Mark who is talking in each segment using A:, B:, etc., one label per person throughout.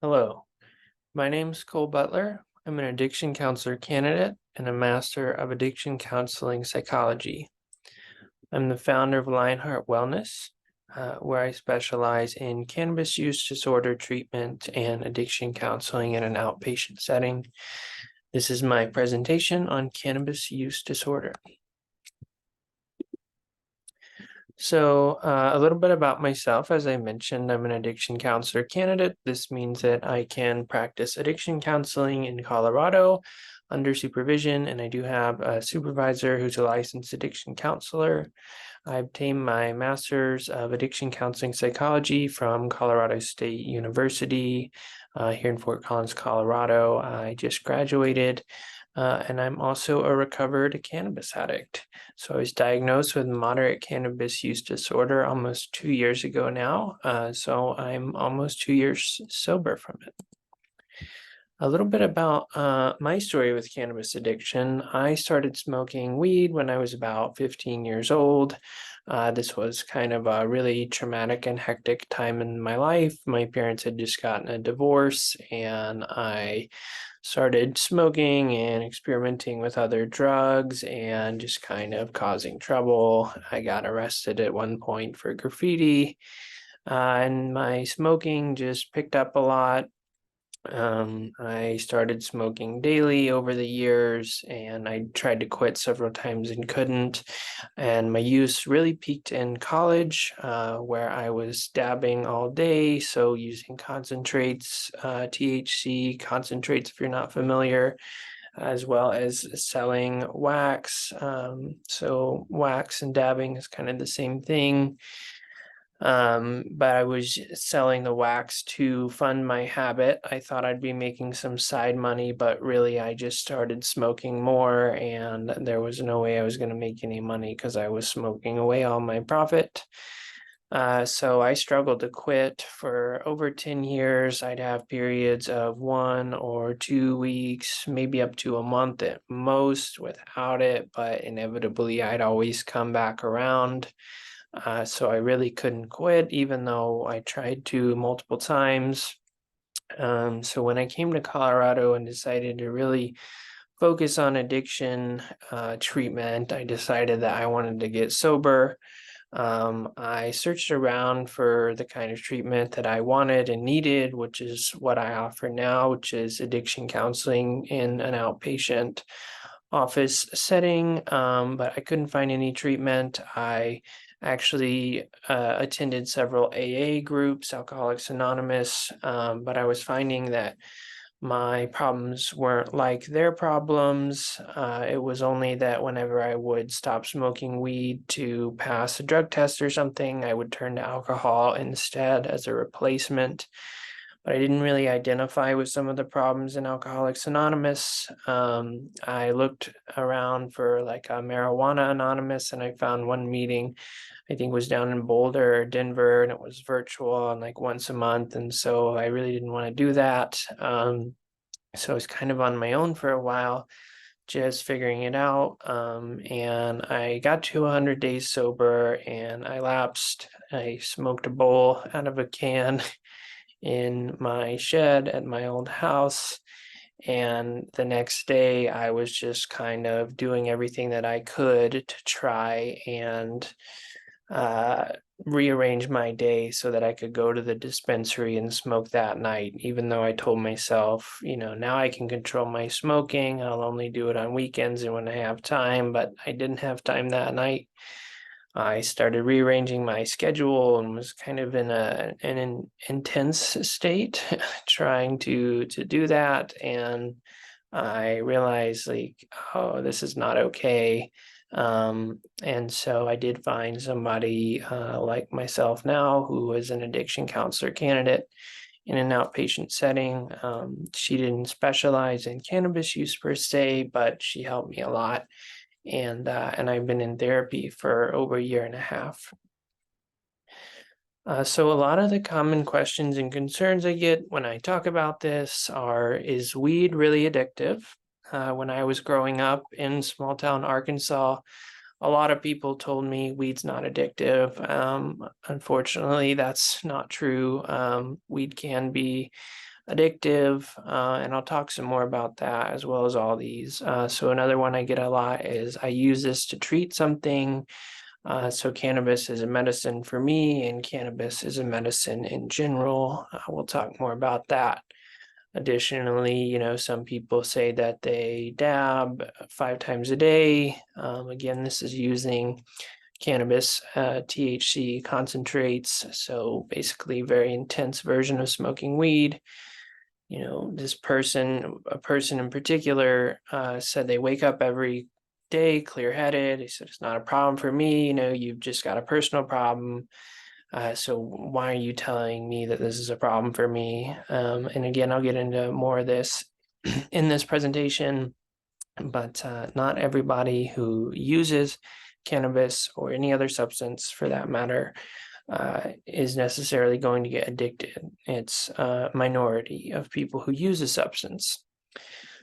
A: Hello, my name's Cole Butler. I'm an addiction counselor candidate and a master of addiction counseling psychology. I'm the founder of Lionheart Wellness, where I specialize in cannabis use disorder treatment and addiction counseling in an outpatient setting. This is my presentation on cannabis use disorder. So a little bit about myself. As I mentioned, I'm an addiction counselor candidate. This means that I can practice addiction counseling in Colorado under supervision, and I do have a supervisor who's a licensed addiction counselor. I obtained my master's of addiction counseling psychology from Colorado State University here in Fort Collins, Colorado. I just graduated. And I'm also a recovered cannabis addict. So I was diagnosed with moderate cannabis use disorder almost 2 years ago now. So I'm almost 2 years sober from it. A little bit about my story with cannabis addiction. I started smoking weed when I was about 15 years old. This was kind of a really traumatic and hectic time in my life. My parents had just gotten a divorce, and I started smoking and experimenting with other drugs and just kind of causing trouble. I got arrested at one point for graffiti, and my smoking just picked up a lot. I started smoking daily over the years, and I tried to quit several times and couldn't. And my use really peaked in college, where I was dabbing all day. So using concentrates, THC concentrates, if you're not familiar, as well as selling wax. So wax and dabbing is kind of the same thing. But I was selling the wax to fund my habit. I thought I'd be making some side money, but really I just started smoking more, and there was no way I was going to make any money because I was smoking away all my profit. So I struggled to quit for over 10 years. I'd have periods of 1 or 2 weeks, maybe up to a month at most without it, but inevitably I'd always come back around. So I really couldn't quit, even though I tried to multiple times. So when I came to Colorado and decided to really focus on addiction treatment, I decided that I wanted to get sober. I searched around for the kind of treatment that I wanted and needed, which is what I offer now, which is addiction counseling in an outpatient office setting. But I couldn't find any treatment. I actually attended several AA groups, Alcoholics Anonymous, but I was finding that my problems weren't like their problems. It was only that whenever I would stop smoking weed to pass a drug test or something, I would turn to alcohol instead as a replacement. But I didn't really identify with some of the problems in Alcoholics Anonymous. I looked around for like a Marijuana Anonymous, and I found one meeting, I think was down in Boulder or Denver, and it was virtual and like once a month. And so I really didn't want to do that. So I was kind of on my own for a while, just figuring it out. And I got to 100 days sober, and I lapsed. I smoked a bowl out of a can in my shed at my old house. And the next day, I was just kind of doing everything that I could to try and uh, rearrange my day so that I could go to the dispensary and smoke that night, even though I told myself, now I can control my smoking. I'll only do it on weekends and when I have time, but I didn't have time that night. I started rearranging my schedule and was kind of in an intense state trying to do that. And I realized like, oh, this is not okay. And so I did find somebody like myself now who was an addiction counselor candidate in an outpatient setting. She didn't specialize in cannabis use per se, but she helped me a lot. And I've been in therapy for over a year and a half. So a lot of the common questions and concerns I get when I talk about this are, is weed really addictive? When I was growing up in small town Arkansas, a lot of people told me weed's not addictive. Unfortunately, that's not true. Weed can be addictive, and I'll talk some more about that as well as all these. So another one I get a lot is I use this to treat something. So cannabis is a medicine for me, and cannabis is a medicine in general. We'll talk more about that. Additionally, some people say that they dab 5 times a day. Again, this is using cannabis THC concentrates, so basically very intense version of smoking weed. A person in particular said they wake up every day clear-headed. He said, it's not a problem for me. You've just got a personal problem. So why are you telling me that this is a problem for me? And again, I'll get into more of this in this presentation, but not everybody who uses cannabis or any other substance for that matter is necessarily going to get addicted. It's a minority of people who use a substance.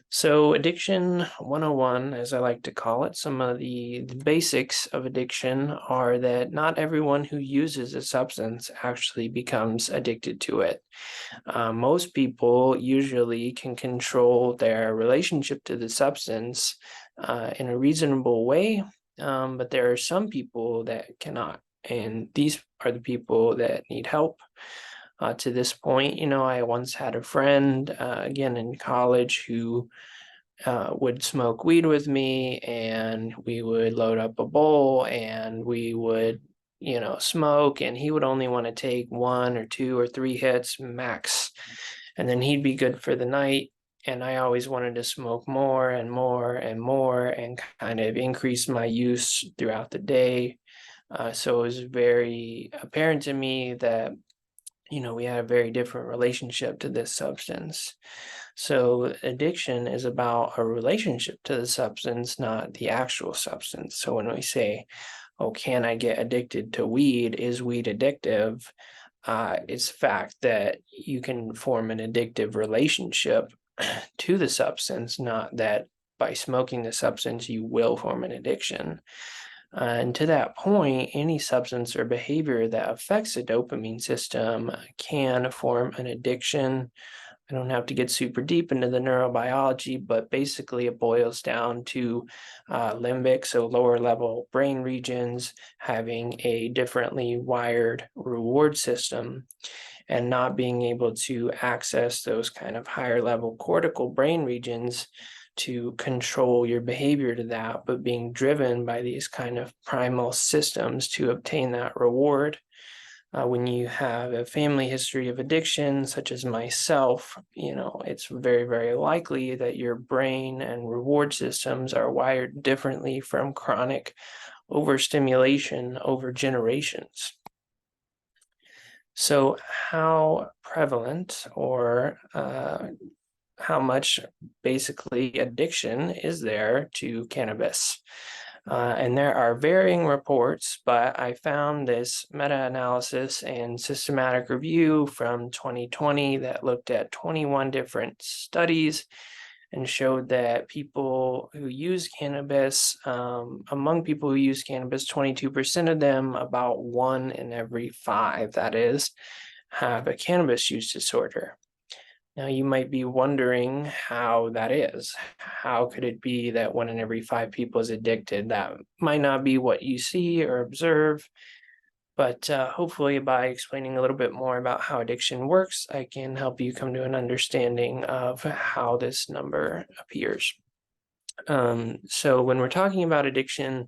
A: So addiction 101, as I like to call it, some of the basics of addiction are that not everyone who uses a substance actually becomes addicted to it. Most people usually can control their relationship to the substance in a reasonable way, but there are some people that cannot, and these are the people that need help. To this point, I once had a friend, again in college, who would smoke weed with me, and we would load up a bowl and we would, smoke, and he would only want to take 1 or 2 or 3 hits max, and then he'd be good for the night. And I always wanted to smoke more and more and more and kind of increase my use throughout the day. So it was very apparent to me that we had a very different relationship to this substance. So addiction is about a relationship to the substance, not the actual substance. So when we say, oh, can I get addicted to weed? Is weed addictive? It's fact that you can form an addictive relationship to the substance, not that by smoking the substance, you will form an addiction. And to that point, any substance or behavior that affects the dopamine system can form an addiction. I don't have to get super deep into the neurobiology, but basically it boils down to limbic, so lower level brain regions, having a differently wired reward system and not being able to access those kind of higher level cortical brain regions to control your behavior to that, but being driven by these kind of primal systems to obtain that reward. When you have a family history of addiction, such as myself, it's very, very likely that your brain and reward systems are wired differently from chronic overstimulation over generations. So how prevalent or how much basically addiction is there to cannabis? And there are varying reports, but I found this meta-analysis and systematic review from 2020 that looked at 21 different studies and showed that people who use cannabis, among people who use cannabis, 22% of them, about 1 in every 5, that is, have a cannabis use disorder. Now, you might be wondering how that is. How could it be that 1 in every 5 people is addicted? That might not be what you see or observe, but hopefully by explaining a little bit more about how addiction works, I can help you come to an understanding of how this number appears. So when we're talking about addiction,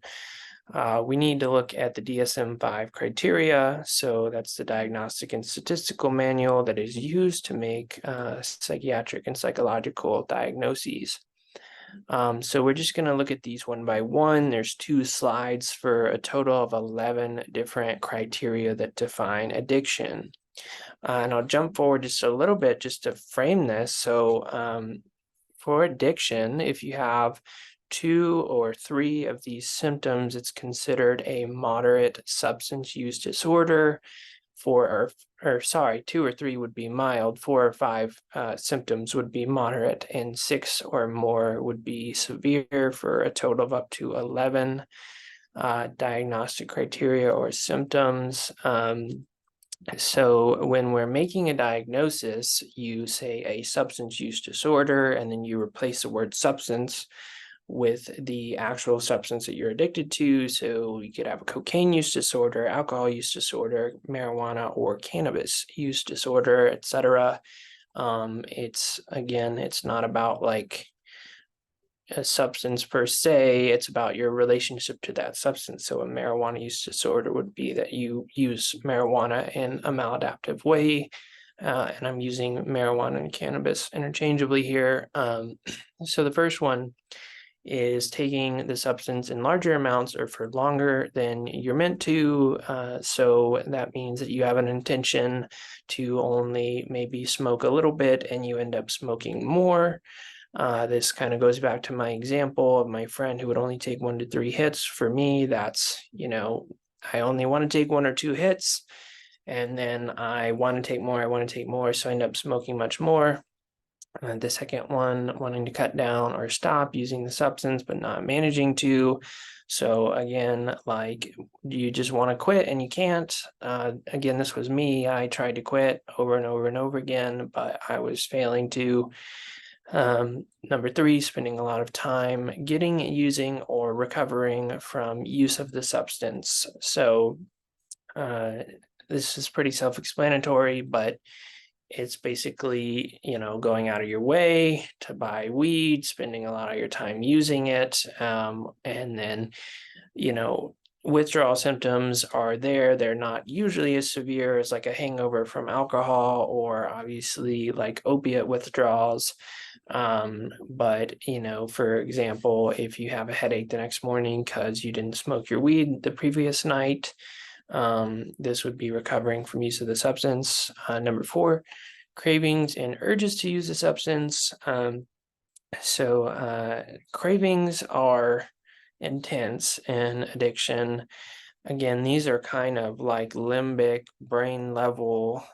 A: we need to look at the DSM-5 criteria. So that's the Diagnostic and Statistical Manual that is used to make psychiatric and psychological diagnoses. So we're just going to look at these one by one. There's 2 slides for a total of 11 different criteria that define addiction. And I'll jump forward just a little bit just to frame this. So for addiction, if you have 2 or 3 of these symptoms, it's considered a moderate substance use disorder. 2 or 3 would be mild, 4 or 5 symptoms would be moderate, and 6 or more would be severe, for a total of up to 11 diagnostic criteria or symptoms. So when we're making a diagnosis, you say a substance use disorder, and then you replace the word substance with the actual substance that you're addicted to. So you could have a cocaine use disorder, alcohol use disorder, marijuana or cannabis use disorder, etc. It's not about like a substance per se, it's about your relationship to that substance. So a marijuana use disorder would be that you use marijuana in a maladaptive way. And I'm using marijuana and cannabis interchangeably here. So the first one is taking the substance in larger amounts or for longer than you're meant to. So that means that you have an intention to only maybe smoke a little bit and you end up smoking more. This kind of goes back to my example of my friend who would only take 1 to 3 hits. For me, that's, I only want to take 1 or 2 hits, and then I want to take more, so I end up smoking much more. The second one, wanting to cut down or stop using the substance, but not managing to. So again, like you just want to quit and you can't. Again, this was me. I tried to quit over and over and over again, but I was failing to. Number 3, spending a lot of time getting, using, or recovering from use of the substance. So this is pretty self-explanatory, but it's basically, going out of your way to buy weed, spending a lot of your time using it, and then, withdrawal symptoms are there. They're not usually as severe as like a hangover from alcohol or obviously like opiate withdrawals. But for example, if you have a headache the next morning because you didn't smoke your weed the previous night, this would be recovering from use of the substance. Number 4, cravings and urges to use the substance. Cravings are intense in addiction. Again, these are kind of like limbic brain level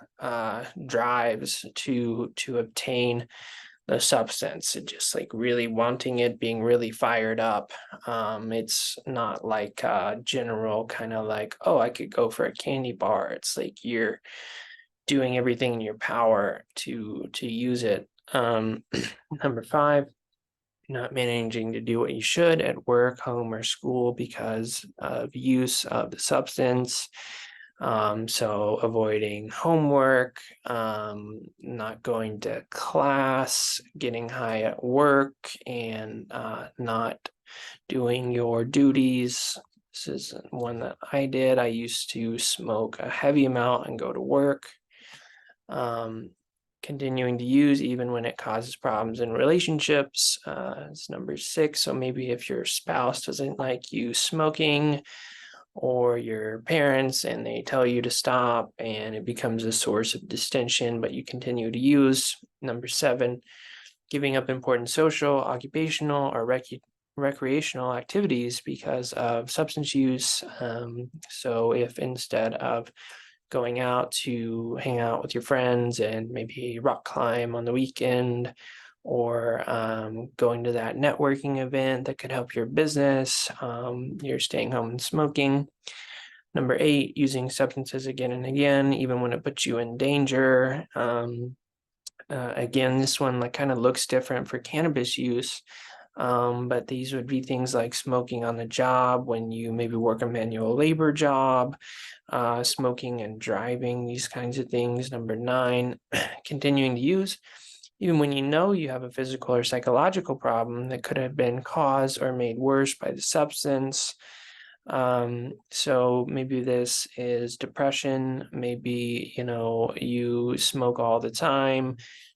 A: drives to obtain the substance, just like really wanting it, being really fired up. It's not like general kind of like, oh, I could go for a candy bar. It's like you're doing everything in your power to use it. Number 5, not managing to do what you should at work, home, or school because of use of the substance. So avoiding homework, not going to class, getting high at work, and not doing your duties. This is one that I did. I used to smoke a heavy amount and go to work. Continuing to use even when it causes problems in relationships. It's number 6. So maybe if your spouse doesn't like you smoking, or your parents and they tell you to stop and it becomes a source of distension, but you continue to use. Number 7, giving up important social, occupational, or recreational activities because of substance use. So if instead of going out to hang out with your friends and maybe rock climb on the weekend, or going to that networking event that could help your business, you're staying home and smoking. Number 8, using substances again and again, even when it puts you in danger. Again, this one like kind of looks different for cannabis use, but these would be things like smoking on the job when you maybe work a manual labor job, smoking and driving, these kinds of things. Number 9, continuing to use even when you know you have a physical or psychological problem that could have been caused or made worse by the substance. So maybe this is depression, maybe, you smoke all the time,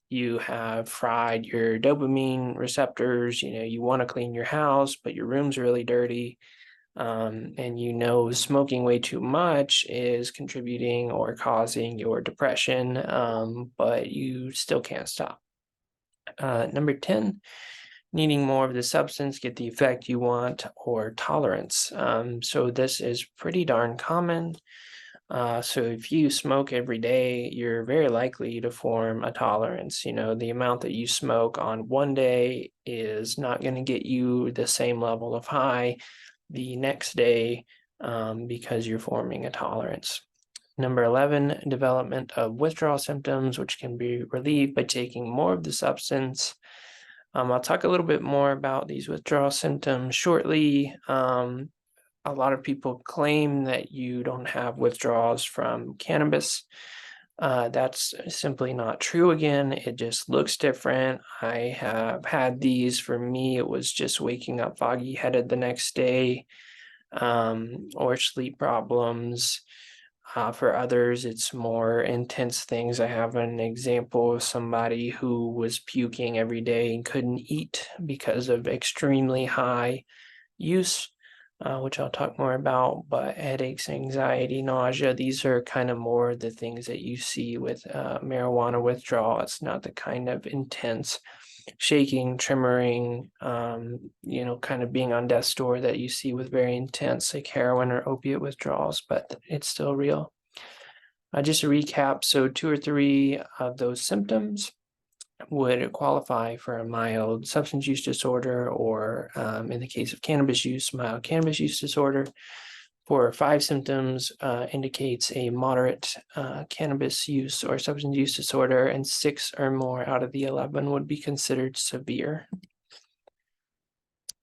A: you have fried your dopamine receptors, you want to clean your house, but your room's really dirty. And smoking way too much is contributing or causing your depression, but you still can't stop. Number 10, needing more of the substance, get the effect you want, or tolerance. So this is pretty darn common. So if you smoke every day, you're very likely to form a tolerance. The amount that you smoke on one day is not going to get you the same level of high the next day, because you're forming a tolerance. Number 11, development of withdrawal symptoms, which can be relieved by taking more of the substance. I'll talk a little bit more about these withdrawal symptoms shortly. A lot of people claim that you don't have withdrawals from cannabis. That's simply not true again. It just looks different. I have had these. For me, it was just waking up foggy-headed the next day, or sleep problems. For others, it's more intense things. I have an example of somebody who was puking every day and couldn't eat because of extremely high use, which I'll talk more about. But headaches, anxiety, nausea, these are kind of more the things that you see with marijuana withdrawal. It's not the kind of intense shaking, tremoring, kind of being on death's door that you see with very intense like heroin or opiate withdrawals, but it's still real. Just to recap, so 2 or 3 of those symptoms would qualify for a mild substance use disorder, or in the case of cannabis use, mild cannabis use disorder. 4 or 5 symptoms indicates a moderate cannabis use or substance use disorder, and 6 or more out of the 11 would be considered severe.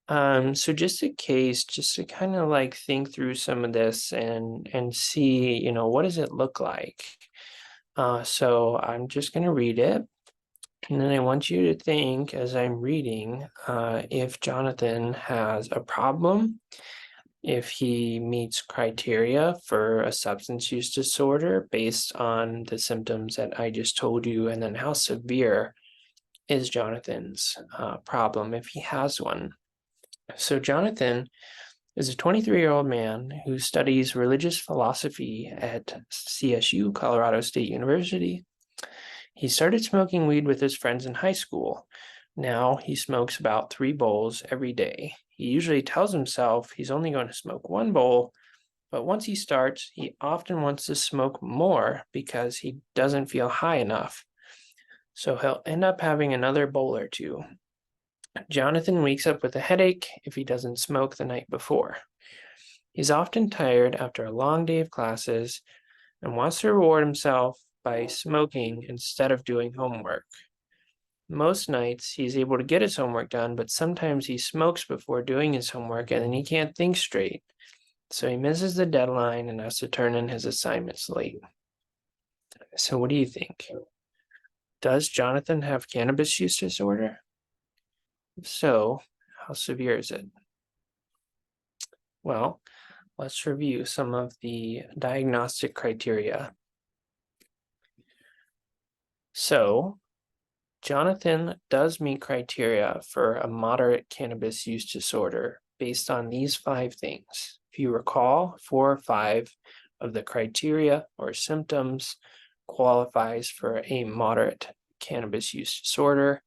A: So just to kind of like think through some of this and see, what does it look like? So I'm just going to read it. And then I want you to think as I'm reading, if Jonathan has a problem, if he meets criteria for a substance use disorder based on the symptoms that I just told you, and then how severe is Jonathan's problem if he has one. So Jonathan is a 23-year-old man who studies religious philosophy at CSU, Colorado State University. He started smoking weed with his friends in high school. Now he smokes about 3 bowls every day. He usually tells himself he's only going to smoke 1 bowl, but once he starts, he often wants to smoke more because he doesn't feel high enough. So he'll end up having another bowl or 2. Jonathan wakes up with a headache if he doesn't smoke the night before. He's often tired after a long day of classes and wants to reward himself by smoking instead of doing homework. Most nights he's able to get his homework done, but sometimes he smokes before doing his homework and then he can't think straight. So he misses the deadline and has to turn in his assignments late. So what do you think? Does Jonathan have cannabis use disorder? If so, how severe is it? Well, let's review some of the diagnostic criteria. So, Jonathan does meet criteria for a moderate cannabis use disorder based on these 5 things. If you recall, 4 or 5 of the criteria or symptoms qualifies for a moderate cannabis use disorder.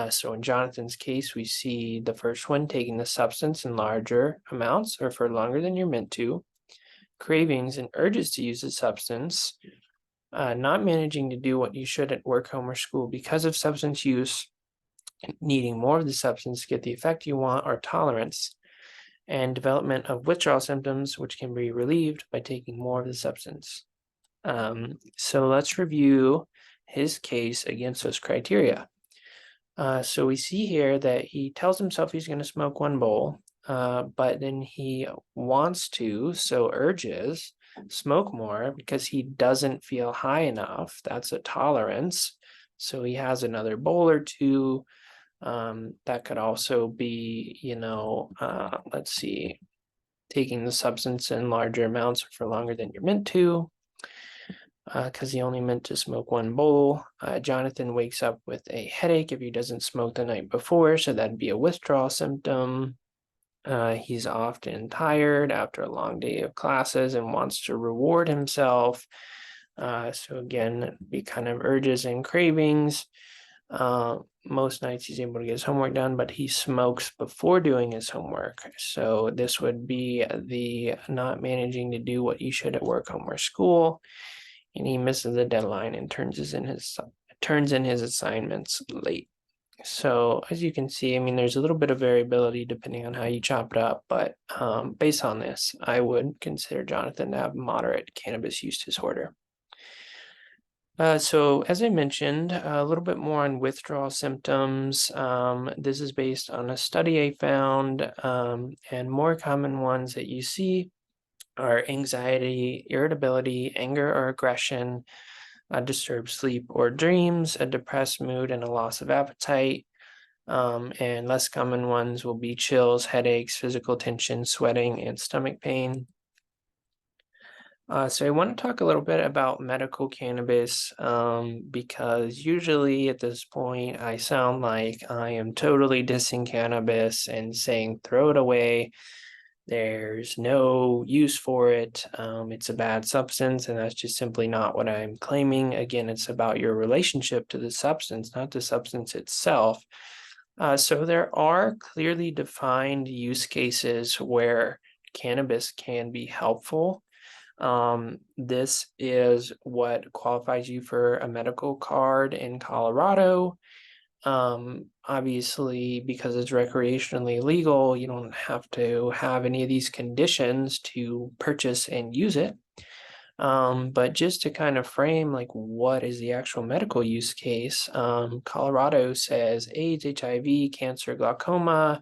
A: So in Jonathan's case, we see the first one, taking the substance in larger amounts or for longer than you're meant to, cravings and urges to use the substance, not managing to do what you should at work, home, or school because of substance use, needing more of the substance to get the effect you want, or tolerance, and development of withdrawal symptoms, which can be relieved by taking more of the substance. So let's review his case against those criteria. So we see here that he tells himself he's going to smoke 1 bowl, but then he wants to, so urges, smoke more because he doesn't feel high enough. That's a tolerance. So he has another bowl or 2. That could also be, let's see, taking the substance in larger amounts or for longer than you're meant to, because he only meant to smoke 1 bowl. Jonathan wakes up with a headache if he doesn't smoke the night before, so that'd be a withdrawal symptom. He's often tired after a long day of classes and wants to reward himself. So again, be kind of urges and cravings. Most nights he's able to get his homework done, but he smokes before doing his homework. So this would be the not managing to do what you should at work, home, or school. And he misses the deadline and turns in his assignments late. So as you can see, I mean, there's a little bit of variability depending on how you chop it up, but based on this, I would consider Jonathan to have moderate cannabis use disorder. So as I mentioned, a little bit more on withdrawal symptoms. This is based on a study I found, and more common ones that you see are anxiety, irritability, anger or aggression, disturbed sleep or dreams, a depressed mood, and a loss of appetite. And less common ones will be chills, headaches, physical tension, sweating, and stomach pain. So I want to talk a little bit about medical cannabis because usually at this point I sound like I am totally dissing cannabis and saying throw it away. There's no use for it. It's a bad substance, and that's just simply not what I'm claiming. Again, it's about your relationship to the substance, not the substance itself. So there are clearly defined use cases where cannabis can be helpful. This is what qualifies you for a medical card in Colorado. Obviously, because it's recreationally legal, you don't have to have any of these conditions to purchase and use it. But just to kind of frame like what is the actual medical use case, Colorado says AIDS, HIV, cancer, glaucoma,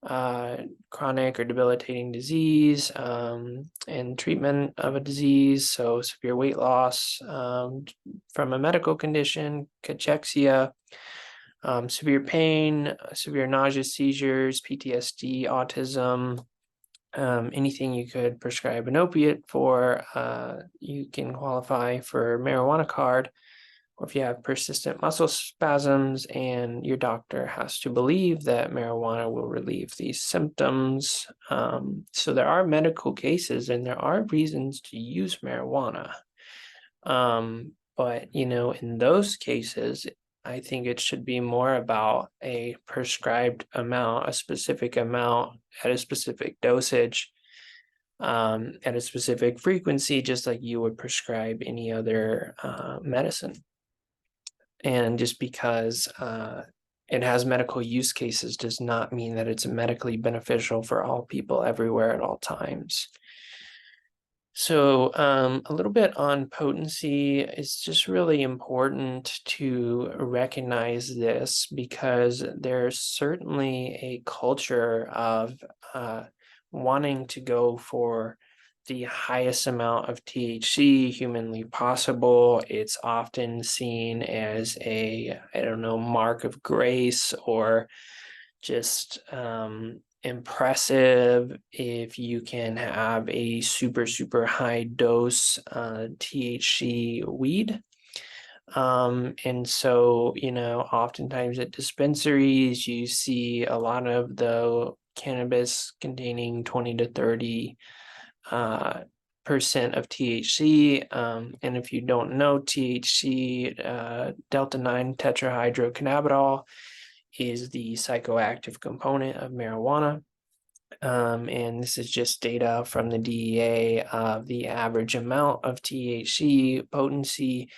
A: chronic or debilitating disease, and treatment of a disease, so severe weight loss from a medical condition, cachexia, severe pain, severe nausea, seizures, PTSD, autism, anything you could prescribe an opiate for, you can qualify for marijuana card. Or if you have persistent muscle spasms and your doctor has to believe that marijuana will relieve these symptoms. So there are medical cases and there are reasons to use marijuana. But, in those cases, I think it should be more about a prescribed amount, a specific amount at a specific dosage, at a specific frequency, just like you would prescribe any other medicine. And just because it has medical use cases does not mean that it's medically beneficial for all people everywhere at all times. So a little bit on potency, it's just really important to recognize this because there's certainly a culture of wanting to go for the highest amount of THC humanly possible. It's often seen as a, I don't know, mark of grace or just impressive if you can have a super high dose THC weed. And so, oftentimes at dispensaries, you see a lot of the cannabis containing 20 to 30 percent of THC. And if you don't know, THC, delta 9 tetrahydrocannabinol, is the psychoactive component of marijuana. And this is just data from the DEA of the average amount of THC potency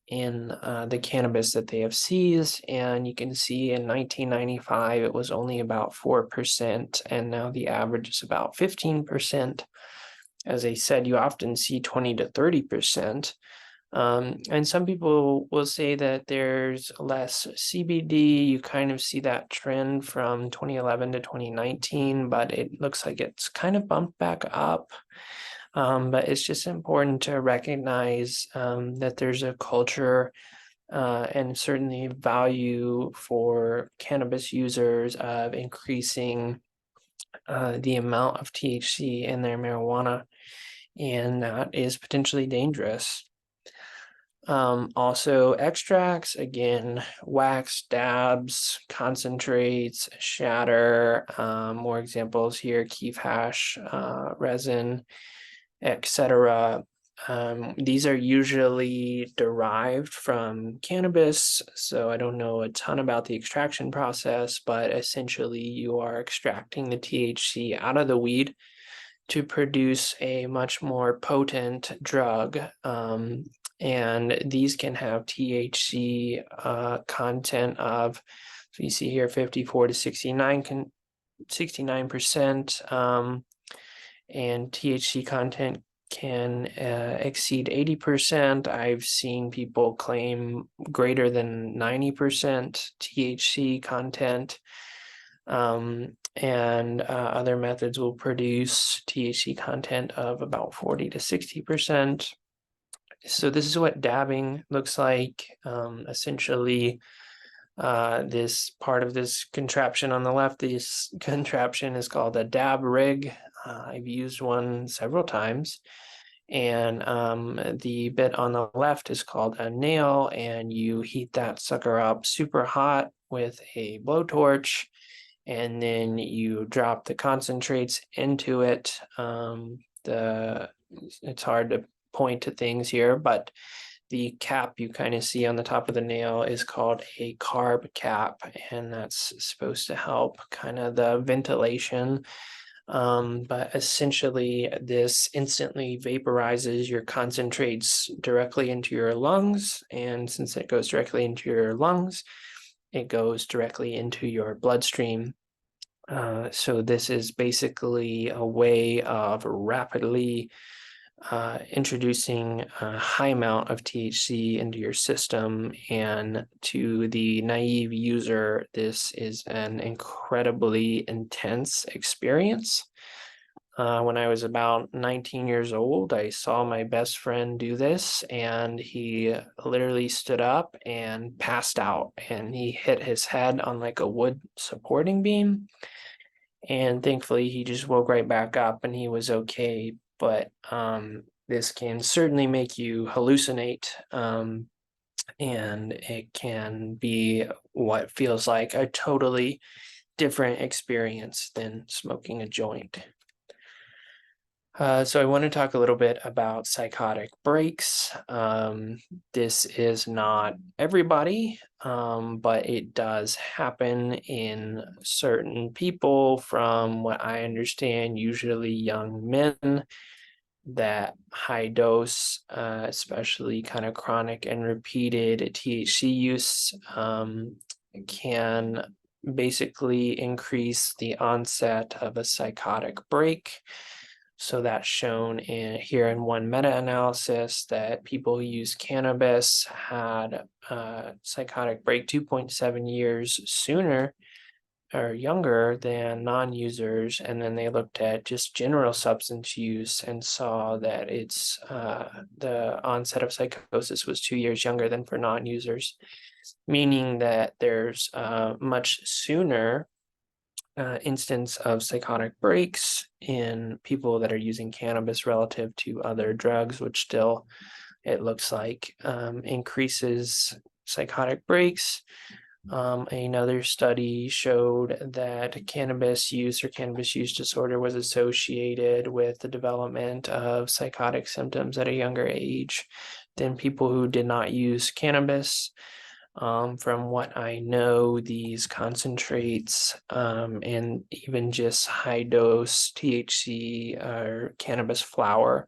A: in the cannabis that they have seized. And you can see in 1995, it was only about 4%, and now the average is about 15%. As I said, you often see 20 to 30%. And some people will say that there's less CBD. You kind of see that trend from 2011 to 2019, but it looks like it's kind of bumped back up. But it's just important to recognize that there's a culture and certainly value for cannabis users of increasing the amount of THC in their marijuana, and that is potentially dangerous. Also extracts, again, wax, dabs, concentrates, shatter, more examples here, keef hash, resin, etc. These are usually derived from cannabis, so I don't know a ton about the extraction process, but essentially you are extracting the THC out of the weed to produce a much more potent drug. And these can have THC content of So you see here 54 to 69%, and THC content can exceed 80%. I've seen people claim greater than 90% THC content. And other methods will produce THC content of about 40 to 60%. So this is what dabbing looks like. Essentially, this part of this contraption on the left, this contraption is called a dab rig. I've used one several times. And the bit on the left is called a nail, and you heat that sucker up super hot with a blowtorch, and then you drop the concentrates into it. It's hard to point to things here, but the cap you kind of see on the top of the nail is called a carb cap, and that's supposed to help kind of the ventilation. But essentially, this instantly vaporizes your concentrates directly into your lungs, and since it goes directly into your lungs, it goes directly into your bloodstream. So this is basically a way of rapidly introducing a high amount of THC into your system, and to the naive user, this is an incredibly intense experience. When I was about 19 years old, I saw my best friend do this, and he literally stood up and passed out, and he hit his head on like a wood supporting beam. And thankfully, he just woke right back up and he was okay. But this can certainly make you hallucinate, and it can be what feels like a totally different experience than smoking a joint. So I want to talk a little bit about psychotic breaks. This is not everybody, but it does happen in certain people, from what I understand, usually young men, that high dose, especially kind of chronic and repeated THC use, can basically increase the onset of a psychotic break. So that's shown here in one meta-analysis that people who use cannabis had a psychotic break 2.7 years sooner or younger than non-users, and then they looked at just general substance use and saw that it's the onset of psychosis was 2 years younger than for non-users, meaning that there's much sooner instance of psychotic breaks in people that are using cannabis relative to other drugs, which still, it looks like, increases psychotic breaks. Another study showed that cannabis use or cannabis use disorder was associated with the development of psychotic symptoms at a younger age than people who did not use cannabis. From what I know, these concentrates and even just high dose THC or cannabis flower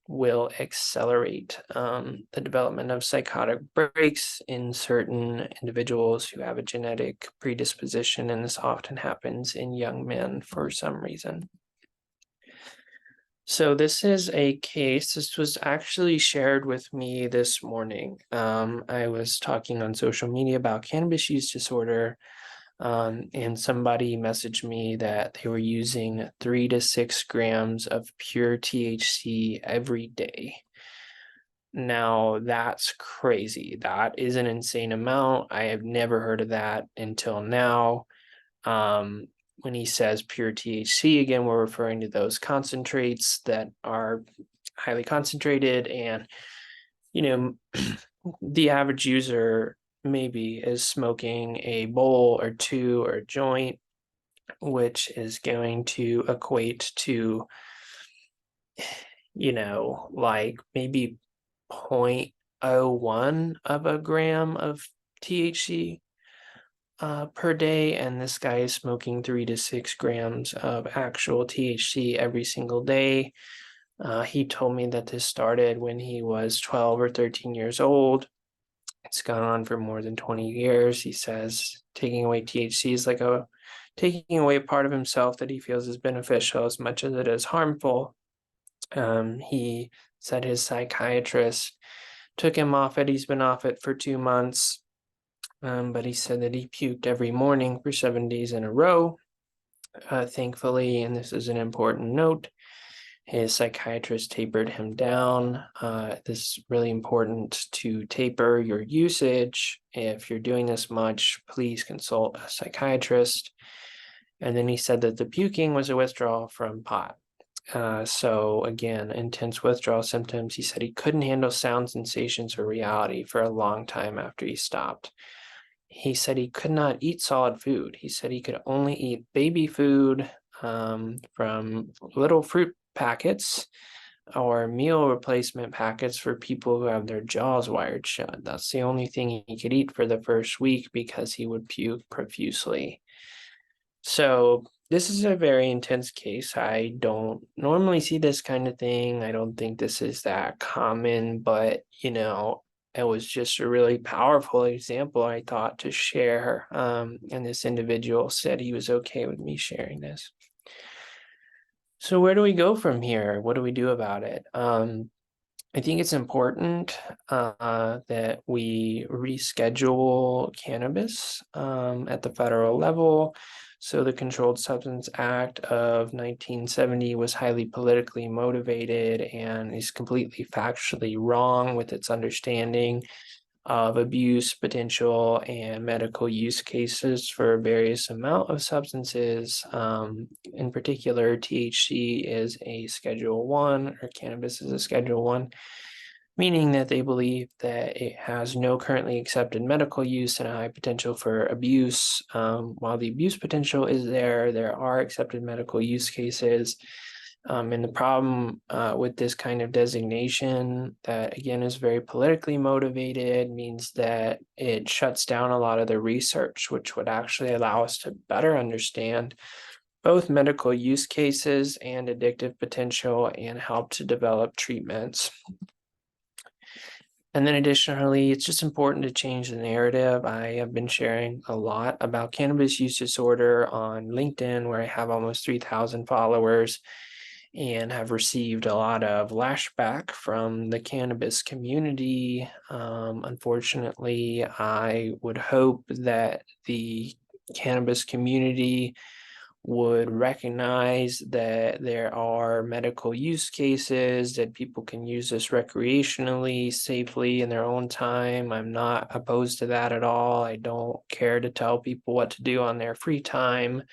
A: will accelerate the development of psychotic breaks in certain individuals who have a genetic predisposition, and this often happens in young men for some reason. So this is a case. This was actually shared with me this morning. I was talking on social media about cannabis use disorder, and somebody messaged me that they were using 3 to 6 grams of pure THC every day. Now, that's crazy. That is an insane amount. I have never heard of that until now. When he says pure THC, again, we're referring to those concentrates that are highly concentrated, and, you know, the average user maybe is smoking a bowl or two or a joint, which is going to equate to, like maybe 0.01 of a gram of THC per day, and this guy is smoking 3 to 6 grams of actual THC every single day. He told me that this started when he was 12 or 13 years old. It's gone on for more than 20 years. He says taking away THC is like taking away a part of himself that he feels is beneficial as much as it is harmful. He said his psychiatrist took him off it. He's been off it for 2 months, but he said that he puked every morning for 7 days in a row. Thankfully, and this is an important note, his psychiatrist tapered him down. This is really important to taper your usage. If you're doing this much, please consult a psychiatrist. And then he said that the puking was a withdrawal from pot. So again, intense withdrawal symptoms. He said he couldn't handle sound sensations or reality for a long time after he stopped. He said he could not eat solid food. He said he could only eat baby food from little fruit packets or meal replacement packets for people who have their jaws wired shut. That's the only thing he could eat for the first week because he would puke profusely. So this is a very intense case. I don't normally see this kind of thing. I don't think this is that common, but it was just a really powerful example, I thought, to share. And this individual said he was okay with me sharing this. So where do we go from here? What do we do about it? I think it's important that we reschedule cannabis at the federal level. So the Controlled Substance Act of 1970 was highly politically motivated and is completely factually wrong with its understanding of abuse potential and medical use cases for various amount of substances. In particular, THC is a Schedule 1 or cannabis is a Schedule 1, meaning that they believe that it has no currently accepted medical use and a high potential for abuse. While the abuse potential is there are accepted medical use cases. And the problem with this kind of designation that, again, is very politically motivated means that it shuts down a lot of the research, which would actually allow us to better understand both medical use cases and addictive potential and help to develop treatments. And then additionally, it's just important to change the narrative. I have been sharing a lot about cannabis use disorder on LinkedIn, where I have almost 3,000 followers and have received a lot of lashback from the cannabis community. Unfortunately, I would hope that the cannabis community would recognize that there are medical use cases, that people can use this recreationally, safely in their own time. I'm not opposed to that at all. I don't care to tell people what to do on their free time.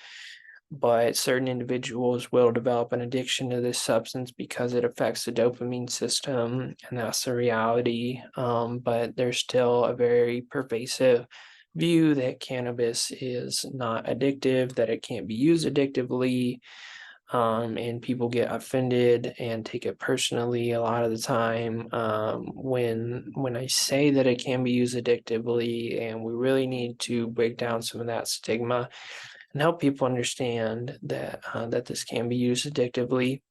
A: But certain individuals will develop an addiction to this substance because it affects the dopamine system, and that's the reality. But there's still a very pervasive view that cannabis is not addictive, that it can't be used addictively, and people get offended and take it personally a lot of the time when I say that it can be used addictively, and we really need to break down some of that stigma and help people understand that that this can be used addictively.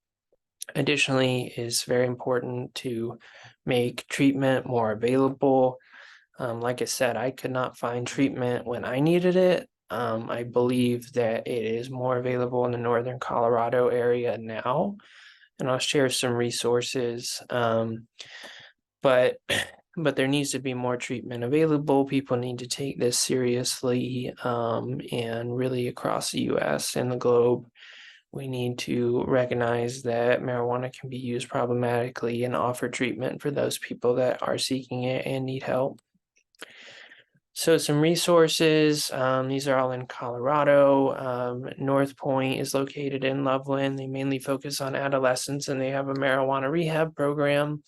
A: Additionally, it's very important to make treatment more available. Like I said, I could not find treatment when I needed it. I believe that it is more available in the northern Colorado area now, and I'll share some resources. But there needs to be more treatment available. People need to take this seriously, and really across the US and the globe, we need to recognize that marijuana can be used problematically and offer treatment for those people that are seeking it and need help. So some resources, these are all in Colorado. North Point is located in Loveland. They mainly focus on adolescents, and they have a marijuana rehab program.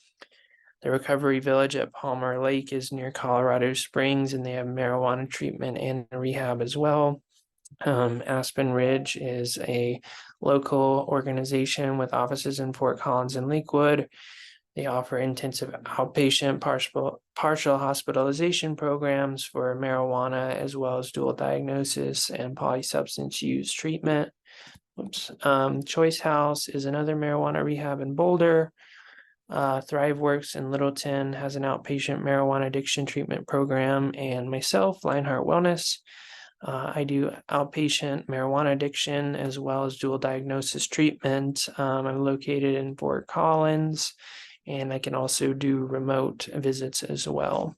A: The Recovery Village at Palmer Lake is near Colorado Springs, and they have marijuana treatment and rehab as well. Aspen Ridge is a local organization with offices in Fort Collins and Lakewood. They offer intensive outpatient partial hospitalization programs for marijuana, as well as dual diagnosis and polysubstance use treatment. Choice House is another marijuana rehab in Boulder. ThriveWorks in Littleton has an outpatient marijuana addiction treatment program, and myself, Lionheart Wellness. I do outpatient marijuana addiction as well as dual diagnosis treatment. I'm located in Fort Collins, and I can also do remote visits as well.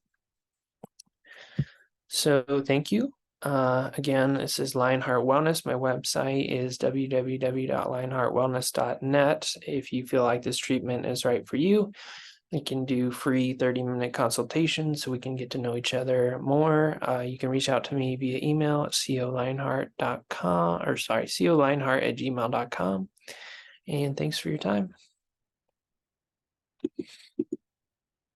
A: So thank you. Again, this is Lionheart Wellness. My website is www.lionheartwellness.net. If you feel like this treatment is right for you, we can do free 30-minute consultations so we can get to know each other more. You can reach out to me via email at colionheart@gmail.com. And thanks for your time.